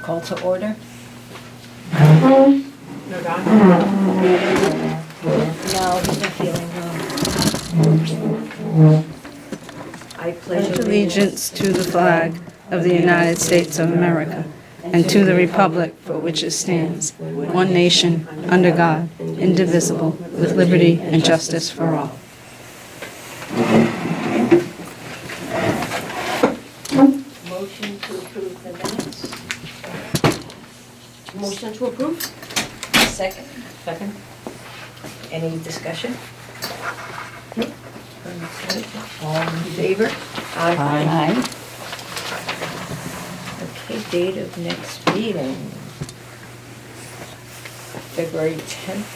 Call to order. No, Don? No, he's not feeling well. I pledge Allegiance to the flag of the United States of America and to the republic for which it stands, one nation, under God, indivisible, with liberty and justice for all. Motion to approve the minutes. Motion to approve? Second. Second. Any discussion? Okay. All in favor? Aye. Okay, date of next meeting. February 10th.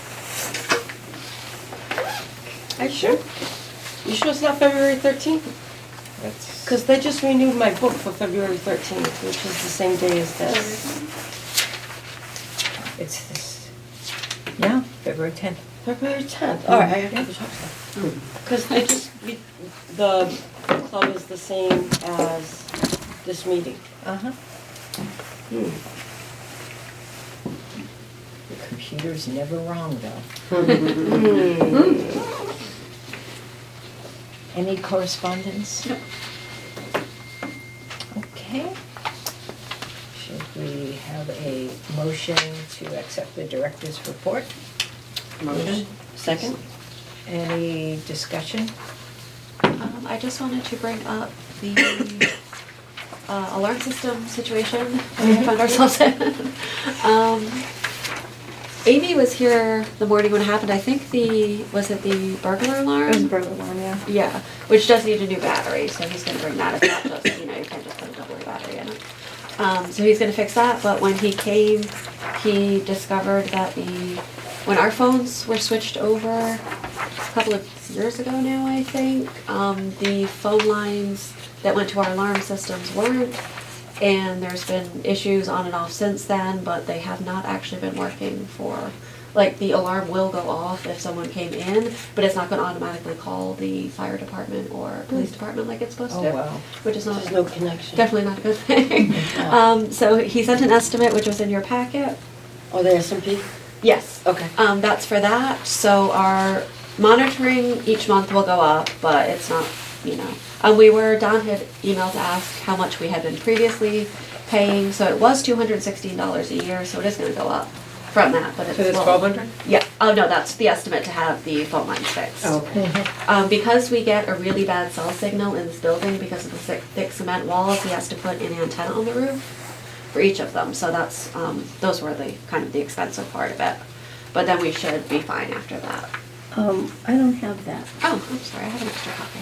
Are you sure? You sure it's not February 13th? That's Because they just renewed my book for February 13th, which is the same day as this. it's this. Yeah, February 10th. February 10th. All right, I have to check that. Because they just, the club is the same as this meeting. Uh-huh. The computer's never wrong, though. Any correspondence? No. Okay. Should we have a motion to accept the director's report? Motion. Second. Any discussion? I just wanted to bring up the alarm system situation that we found ourselves in. Amy was here the morning when it happened. I think was it the burglar alarm? It was a burglar alarm, yeah. Yeah, which does need a new battery, so he's gonna bring that. It's not just, you can't just put a double battery in it. So he's gonna fix that, but when he came, he discovered that when our phones were switched over a couple of years ago now, I think, the phone lines that went to our alarm systems weren't, and there's been issues on and off since then, but they have not actually been working for, like, the alarm will go off if someone came in, but it's not gonna automatically call the fire department or police department like it's supposed to. Oh, wow. Which is not, There's no connection. definitely not a good thing. So he sent an estimate, which was in your packet. Oh, the S&P? Yes. Okay. That's for that. So our monitoring each month will go up, but it's not, Don had emailed to ask how much we had been previously paying. So it was $216 a year, so it is gonna go up from that, but it's. So it's 1,200? Yeah, oh no, that's the estimate to have the phone lines fixed. Okay. Because we get a really bad cell signal in this building because of the thick cement walls, he has to put an antenna on the roof for each of them. So that's, those were the kind of the expensive part of it. But then we should be fine after that. I don't have that. Oh, I'm sorry, I have an extra copy.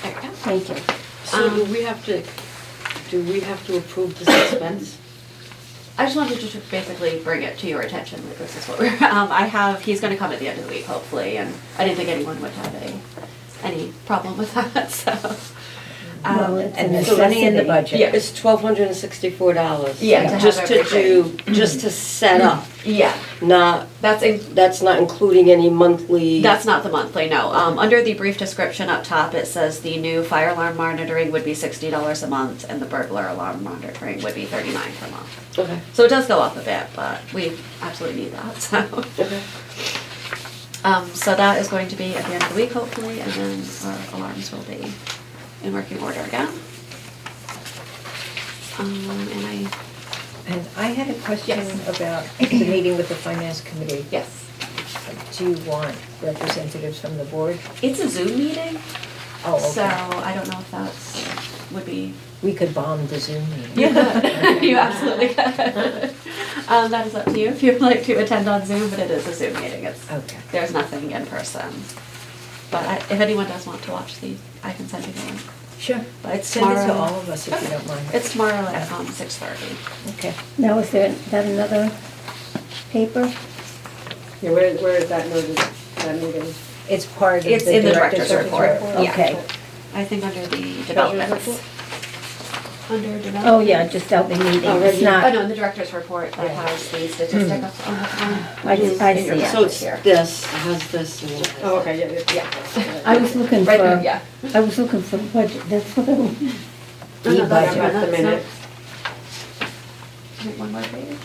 There we go. Thank you. So do we have to approve this expense? I just wanted to basically bring it to your attention, like this is what we're, he's gonna come at the end of the week, hopefully, and I didn't think anyone would have any problem with that, so. Well, it's a And there's money in the budget. Yeah. It's $1,264. Yeah, to have Just to everything. just to set up, Yeah, not, that's that's not including any monthly. That's not the monthly, no. Under the brief description up top, it says the new fire alarm monitoring would be $60 a month and the burglar alarm monitoring would be $39 per month. Okay. So it does go up a bit, but we absolutely need that, so. Okay. So that is going to be at the end of the week, hopefully, and then our alarms will be in working order again. And I had a question Yes. about the meeting with the finance committee. Yes. Do you want representatives from the board? It's a Zoom meeting, Oh, so okay. I don't know if that's, would be. We could bomb the Zoom meeting. You could. You absolutely could. That is up to you if you'd like to attend on Zoom, but it is a Zoom meeting. Okay. There's nothing in person. But if anyone does want to watch these, I can send you the link. Sure. But it's Send it to tomorrow. all of us if you don't mind. It's tomorrow at 6:30. Okay. Now, is that another paper? Yeah, where is that noted, that meeting? It's part of the It's in the director's report. Yeah. Okay. I think under the developments. report? Under development. Oh, yeah, just out the meeting, Oh, it's right. Oh, not, no, in the director's report that has the statistic of on that one. I see it. So it's this, it has this and it. Oh, okay, yeah. I was looking Right there, for, yeah. I was looking for budget, that's what I, Oh, no, that's budget. right, the that's minutes. I think one more page.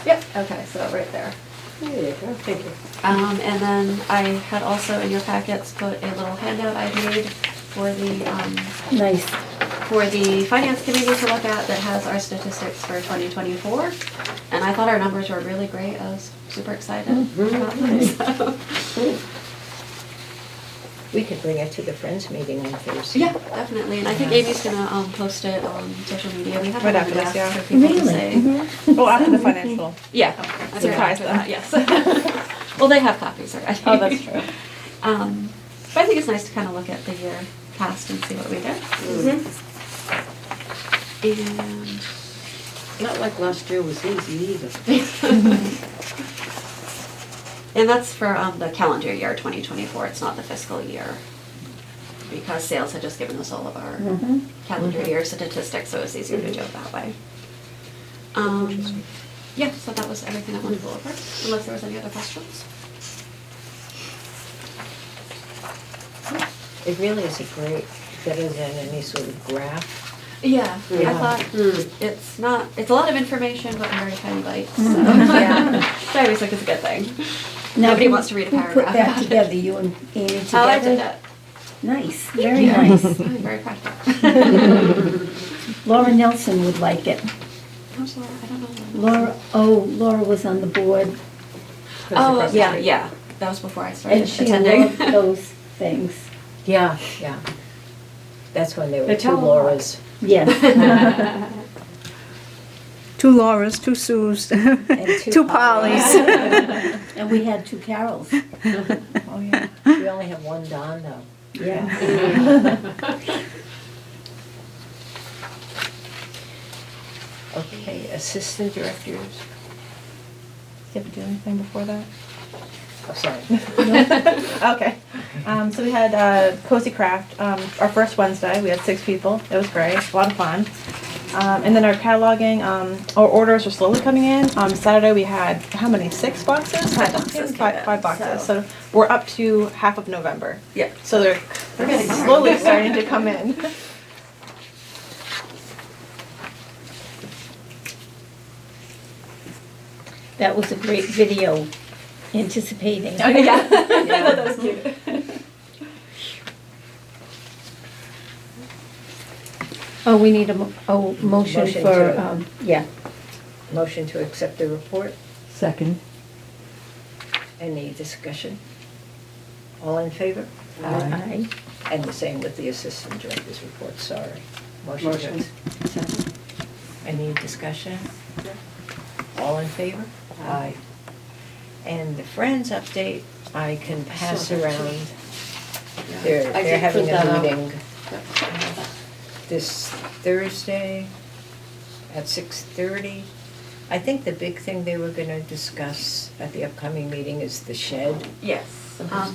Yep, okay, so right there. There you go, thank you. And then I had also in your packets put a little handout I made Nice. for the finance committee to look at that has our statistics for 2024. And I thought our numbers were really great. I was super excited about them. So. We could bring it to the Friends meeting on Thursday. Yeah, definitely. And I think Amy's gonna post it on social media. We have it Right on after the this, desk yeah. for people to Really? say. Mhm. Oh, after the financial. Yeah, I think Surprise after them. that, yes. Well, they have copies already. Oh, that's true. But I think it's nice to kind of look at the year past and see what we did. And Not like last year was easy either. And that's for the calendar year 2024, it's not the fiscal year. Because sales had just given us all of our calendar year statistics, so it's easier to do it that way. Yeah, so that was everything I wanted to go over, unless there was any other questions. It really is a great, better than any sort of graph. Yeah, I Yeah. thought it's a lot of information, but in very tiny bites, so. Yeah. So I always think it's a good thing. Now, Nobody who- wants to read a Who paragraph put that about it. together, you and Amy together? Oh, I did it. Nice, very nice. I'm very proud of it. Laura Nelson would like it. Who's Laura? I don't know. Laura was on the board, Oh, Yeah. yeah. That was before I started and she attending. loved those things. Yeah, yeah. That's when there were They two tell a lot. Lauras. Yes. 2 Lauras, 2 Sues, two 2 Pollys. And we had 2 Carols. Oh, yeah. We only have one Don though. Yeah. Okay, assistant directors. Did you ever do anything before that? Oh, sorry. Okay. So we had Cozy Craft, our first Wednesday. We had 6 people. It was great. A lot of fun. And then our cataloging, our orders are slowly coming in. Saturday we had, how many? 6 boxes? 5 boxes came in, Five boxes. so- So we're up to half of November. Yeah. So they're getting there. slowly starting to come in. That was a great video, anticipating. Oh, yeah. That was cute. Oh, we need a motion Motion for, to- yeah. Motion to accept the report. Second. Any discussion? All in favor? Aye. And the same with the assistant director's report, sorry. Motion Motion. to. Any discussion? All in favor? Aye. And the Friends update, I can pass saw that too. around. I They're did having print that a out. meeting this Thursday at 6:30. I think the big thing they were gonna discuss at the upcoming meeting is the shed. Yes.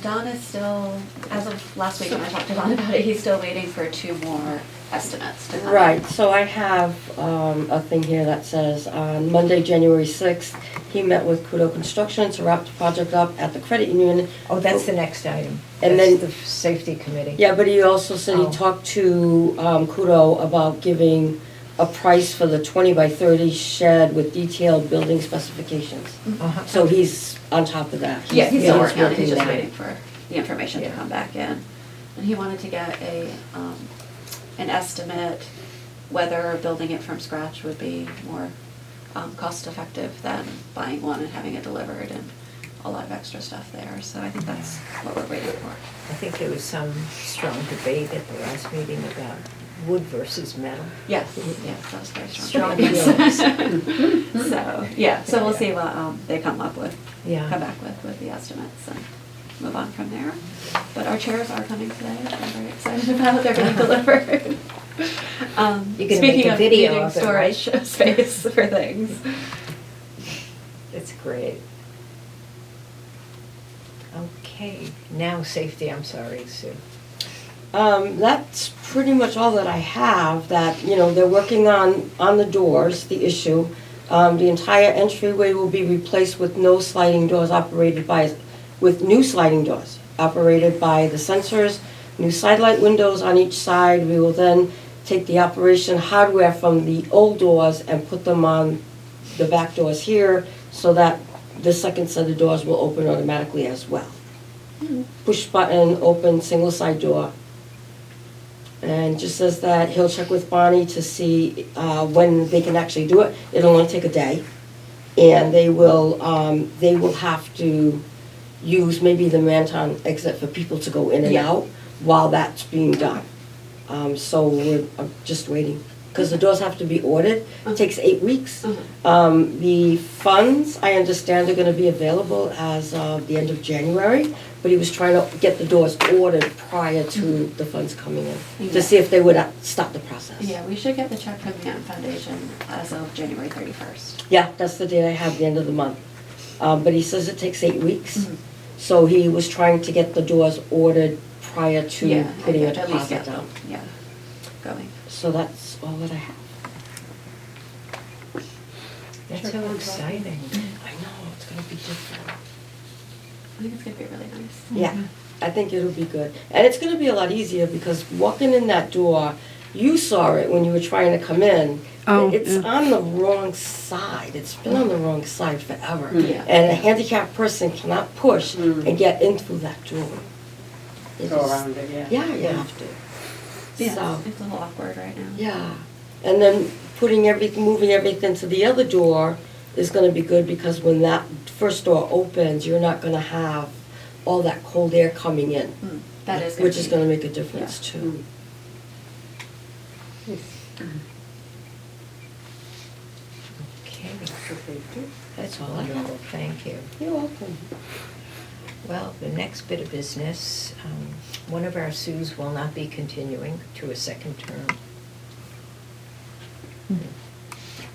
Don is still, as of last week when I talked to Don about it, he's still waiting for 2 more estimates to come in. Right, so I have a thing here that says, on Monday, January 6th, he met with Kudo Construction to wrap the project up at the credit union. Oh, that's the next item. And That's then- the safety committee. Yeah, but he also said he Oh. talked to Kudo about giving a price for the 20 by 30 shed with detailed building specifications. Uh-huh. So he's on top of that. Yeah, he's still working on it, working he's just that. waiting for the information to Yeah. come back in. And he wanted to get an estimate whether building it from scratch would be more cost effective than buying one and having it delivered and a lot of extra stuff there, so I think that's what we're waiting for. I think there was some strong debate at the last meeting about wood versus metal. Yes, yes, that was very strong. Strong Yes. feelings. So, yeah, so we'll see what they come up with, Yeah. come back with the estimates and move on from there. But our chairs are coming today, which I'm very excited about, they're being delivered. You're gonna make Speaking a of video needing of it, right? storage space for things. It's great. Okay, now safety, I'm sorry, Sue. That's pretty much all that I have, that, you know, they're working on the doors, the issue. The entire entryway will be replaced with no sliding doors with new sliding doors operated by the sensors, new sidelight windows on each side. We will then take the operation hardware from the old doors and put them on the back doors here, so that the second set of doors will open automatically as well. Push button, open, single side door. And just says that he'll check with Bonnie to see when they can actually do it. It'll only take a day. And they will have to use maybe the Manton exit for people to go in and Yeah. out while that's being done. So I'm just waiting, because the doors have to be ordered. It takes 8 weeks. The funds, I understand, are gonna be available as of the end of January, but he was trying to get the doors ordered prior to the funds coming in, Yeah. to see if they would start the process. Yeah, we should get the check from the Manton Foundation as of January 31st. Yeah, that's the date I have, the end of the month. But he says it takes 8 weeks. Mhm. So he was trying to get the doors ordered prior to Yeah, putting a at least deposit get down. them, yeah, going. So that's all that I have. That's so exciting. I know, it's gonna be different. I think it's gonna be really nice. Yeah, I think it'll be good. And it's gonna be a lot easier, because walking in that door, you saw it when you were trying to come in. Oh, It's yeah. on the wrong side. It's been on the wrong side forever. Yeah. And a handicapped person cannot push and get in through that door. It Go is- around it, yeah. Yeah, you have to. Yeah, So, it's a little awkward right now. yeah. And then moving everything to the other door is gonna be good, because when that first door opens, you're not gonna have all that cold air coming in. That is Which is be- gonna make a difference too. Okay, that's wonderful, thank you. You're welcome. Well, the next bit of business, one of our Sues will not be continuing to a second term.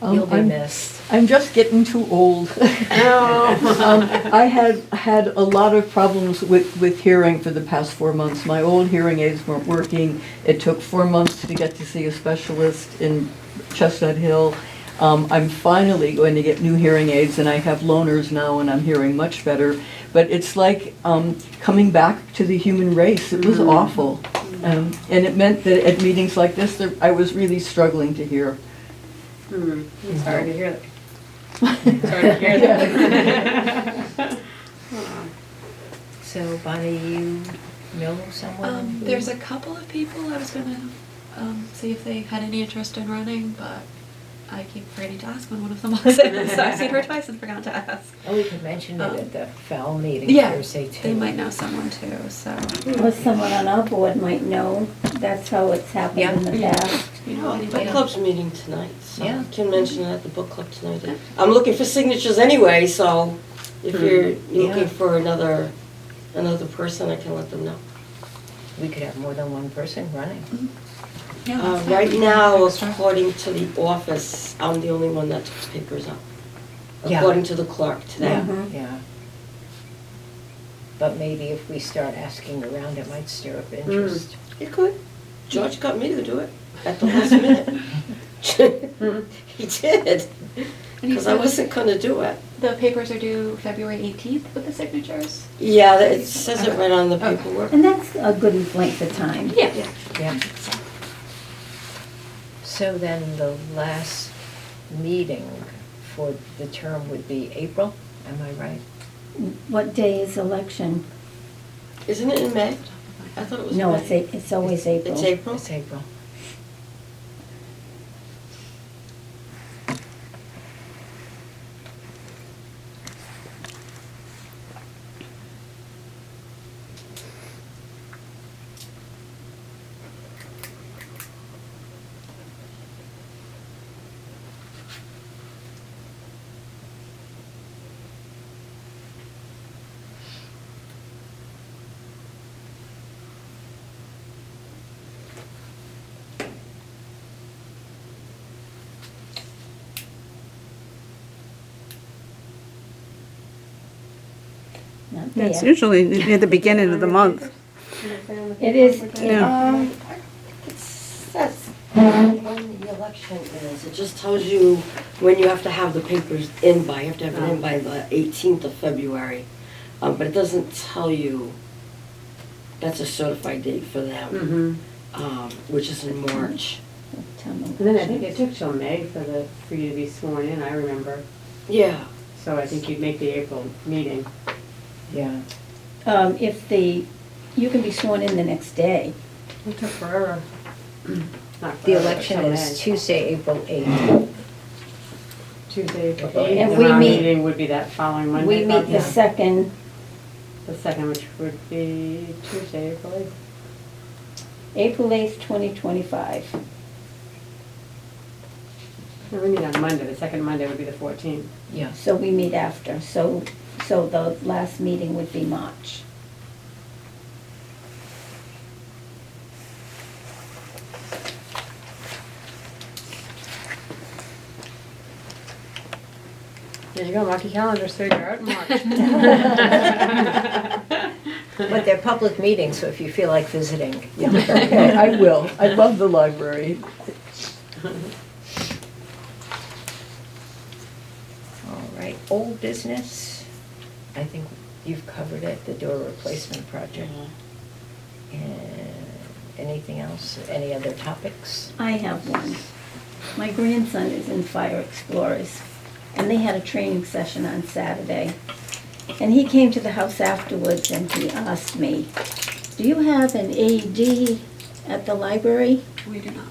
You'll be missed. I'm just getting too old. I had a lot of problems with hearing for the past 4 months. My old hearing aids weren't working. It took 4 months to get to see a specialist in Chestnut Hill. I'm finally going to get new hearing aids, and I have loaners now, and I'm hearing much better. But it's like coming back to the human race. It was awful. And it meant that at meetings like this, I was really struggling to hear. It's hard to hear that. It's hard to hear that. So Bonnie, you know someone? who- There's a couple of people I was gonna see if they had any interest in running, but I keep forgetting to ask when one of them walks in, so I've seen her twice and forgot to ask. Oh, we could mention it at the FAL meeting Yeah, Thursday too. they might know someone too, so. Or someone on our board might know. That's how it's happened in the Yeah. past. You know Book anybody? club's meeting tonight, so Yeah. I can mention it at the book club tonight. I'm looking for signatures anyway, so if you're Yeah. looking for another person, I can let them know. We could have more than one person running. Yeah, that's fine. Right now, Extra. according to the office, I'm the only one that took papers up. Yeah. According to the clerk today. Yeah, Mhm. yeah. But maybe if we start asking around, it might stir up interest. You could. George got me to do it at the last minute. He did, And you because I said wasn't gonna do it. the papers are due February 18th with the signatures? Yeah, it says it right on the paperwork. And that's a good length of time. Yeah. Yeah. So then the last meeting for the term would be April, am I right? What day is election? Isn't it in May? I thought it was No, May. it's always April. It's April? It's April. Not It's there. usually near the beginning of the month. It is, Yeah. It says when the election is. It just tells you when you have to have the papers in by. You have to have it in by the 18th of February. But it doesn't tell you, that's a certified date for them, which is in March. town And then I think elections. it took till May for you to be sworn in, I remember. Yeah. So I think you'd make the April meeting. Yeah. You can be sworn in the next day. It took forever. Not The forever, election till is May. Tuesday, April 8th. Tuesday, April And 8th, and we our meet- meeting would be that following Monday. We meet the probably. second, The second, which would be Tuesday, April 8th. April 8th, 2025. No, we meet on Monday, the second Monday would be the 14th. Yeah. So we meet after, so the last meeting would be March. There you go, mark your calendar, so you're out in March. But they're public meetings, so if you feel like visiting, you know. Okay, I will. I love the library. All right, old business, I think you've covered it, the door replacement project. And anything else, any other topics? I have one. My grandson is in Fire Explorers, and they had a training session on Saturday. And he came to the house afterwards and he asked me, "Do you have an AED at the library?" We do not.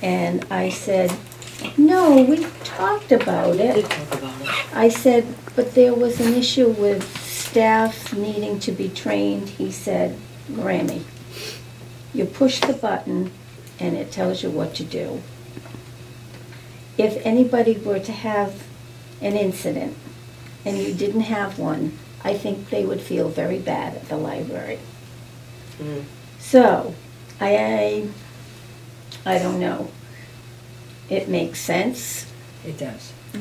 And I said, "No, we talked about Did it." talk about it. I said, "But there was an issue with staff needing to be trained." He said, "Grammy, you push the button and it tells you what to do. If anybody were to have an incident and you didn't have one, I think they would feel very bad at the library." Mm. So, I don't know. It makes sense. It does. Yeah.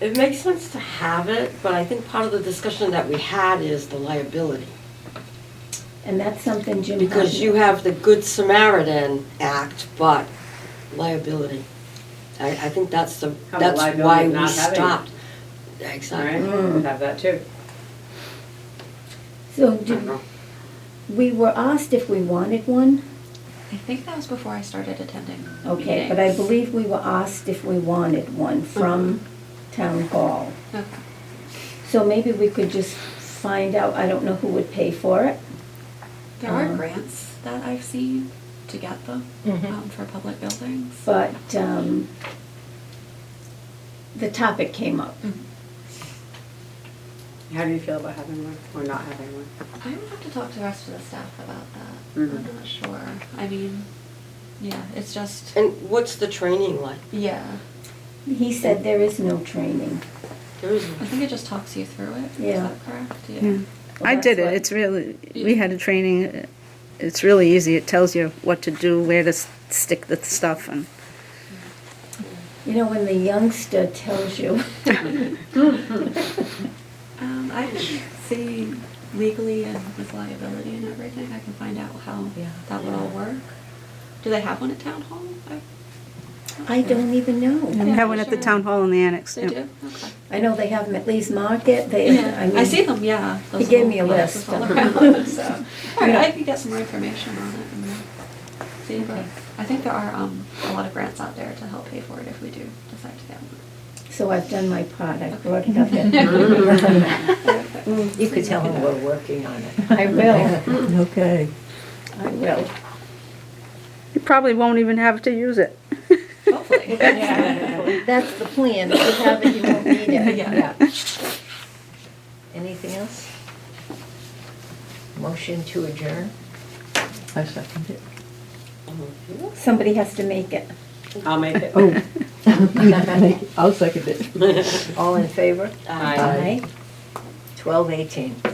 It makes sense to have it, but I think part of the discussion that we had is the liability. And that's something Jim. Because you have the Good Samaritan Act, but liability. I think that's How about that's liability why of we not having it? stopped. All right, Exactly. we have that too. So we were asked if we wanted one. I think that was before I started attending Okay, but I meetings. believe we were asked if we wanted one from town hall. Okay. So maybe we could just find out, I don't know who would pay for it. There are Um, grants that I've seen to get them Mhm. for public buildings. But the topic came up. How do you feel about having one or not having one? I would have to talk to the rest of the staff about that. Mhm. I'm not sure. I mean, yeah, it's just, And what's the training like? yeah. He said there is no training. There is I think it just talks you through it. Is Yeah. that correct? Yeah. Well, I that's did it. what- It's really, we had a training. It's really easy. It tells you what to do, where to stick the stuff and. You know, when the youngster tells you. I can see legally and with liability and everything, I can find out how Yeah. that would all work. Do they have one at town hall? I don't even know. We have one at the sure. town hall in the annex. They yeah. do? Okay. I know they have them at Lee's Market. They, Yeah, I see them, yeah. He those gave little me a boxes list. all around, so. All right, I can get some more information on it and see, but I think there are a lot of grants out there to help pay for it if we do decide to get one. So I've done my part. I brought it up. You could tell them we're working on it. I will. Okay. I will. You probably won't even have to use it. Hopefully. That's the plan. If you have it, you won't need it. Yeah. Anything else? Motion to adjourn? I second it. Somebody has to make it. I'll make it. Oh. I'll second it. All in favor? Aye. 12:18.